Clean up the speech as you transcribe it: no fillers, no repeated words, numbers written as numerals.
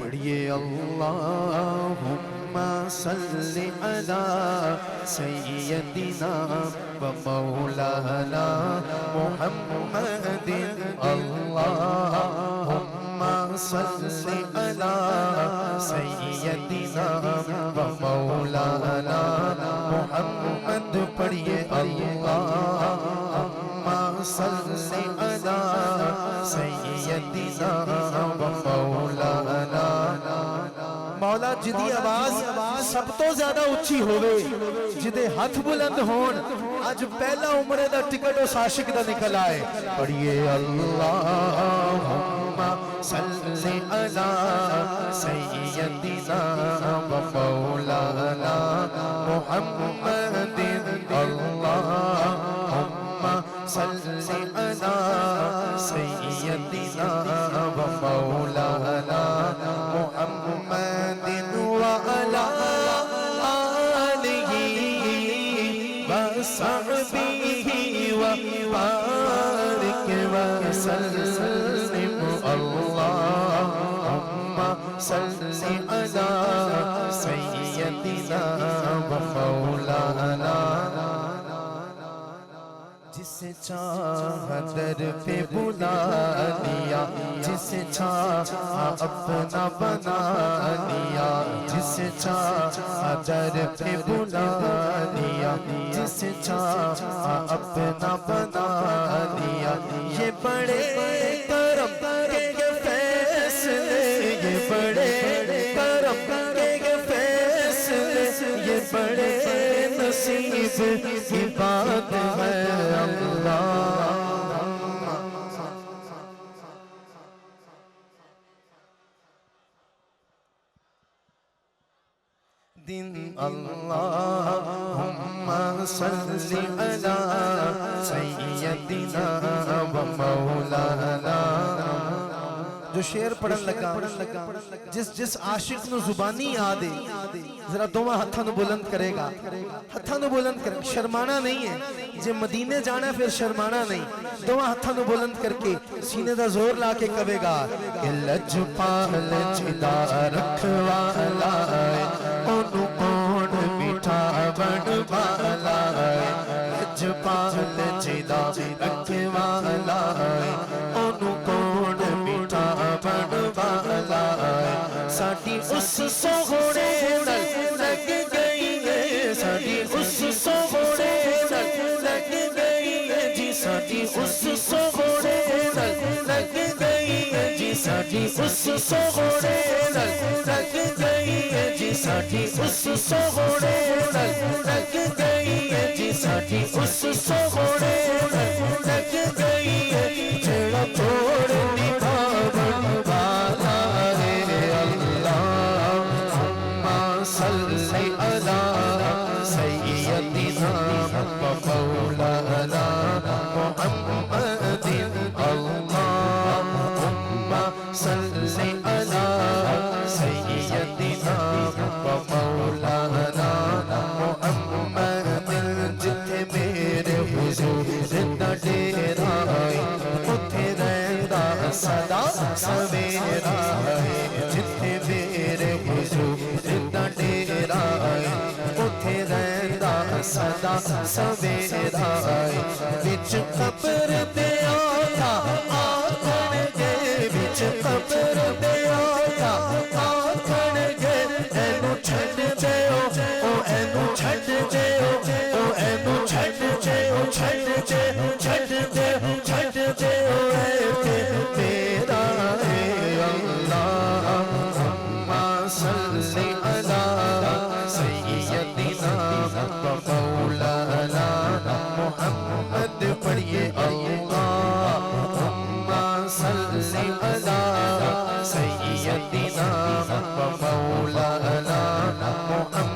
پڑھیے اللہم صلی علی سیدنا و مولانا محمد اللہم صلی علی سیدنا و مولانا محمد پڑھیے اللہم صلی علی سیدنا و مولانا مولا جدی آواز سب تو زیادہ اچھی ہوئے جدے ہاتھ بلند ہون آج پہلا عمرے دا ٹکٹ اس عاشق دا نکل آئے پڑھیے اللہم صلی علی سیدنا و مولانا محمد اللہم صلی علی سیدنا و مولانا محمد وعلی آلہ وصحبہ وبارک وسلم اللہم صلی علی سیدنا و مولانا جسے چاہا در پہ بلا لیا جسے چاہا اپنا بنا لیا جسے چاہا در پہ بلا لیا جسے چاہا اپنا بنا لیا یہ بڑے کرم کے فیصلے یہ بڑے کرم کے فیصلے یہ بڑے نصیب کی بات ہے دن اللہم صلی علی سیدنا و مولانا جو شعر پڑھن لگا جس عاشق نو زبانی آدے ذرا دوما ہتھاں نو بلند کرے گا ہتھاں نو بلند کرے شرمانا نہیں ہے جے مدینے جانا ہے پھر شرمانا نہیں دوما ہتھاں نو بلند کر کے سینے دا زور لا کے کہے گا کہ لج پال جدا رکھوالا ہے اونو کون میٹھا بن والا ہے لج پال جدا رکھوالا ہے اونو کون میٹھا بن والا ہے ساڑی اس سوڑے لگ گئی ہے ساڑی اس سوڑے لگ گئی ہے جی ساڑی اس سوڑے لگ گئی ہے جی ساڑی اس سوڑے لگ گئی ہے جی ساڑی اس سوڑے لگ گئی ہے جی ساڑی اس سوڑے لگ گئی ہے جڑا توڑ نبھاون والا ہے اللہم صلی علی سیدنا و مولانا محمد اللہم صلی علی سیدنا و مولانا محمد جتھے میرے حضور زندہ ڈیرا ہے اتھے رہندا صدا سویرا ہے جتھے میرے حضور زندہ ڈیرا ہے اتھے رہندا صدا سویرا ہے بچ قبر دے آیا آکھن گے بچ قبر دے آیا آکھن گے اینو چھڈ دیو او اینو چھڈ دیو او اینو چھڈ دیو چھڈ دیو چھڈ دیو چھڈ دیو اے تیرا ہے اللہم صلی علی سیدنا و مولانا محمد پڑھیے اللہم صلی علی سیدنا و مولانا محمد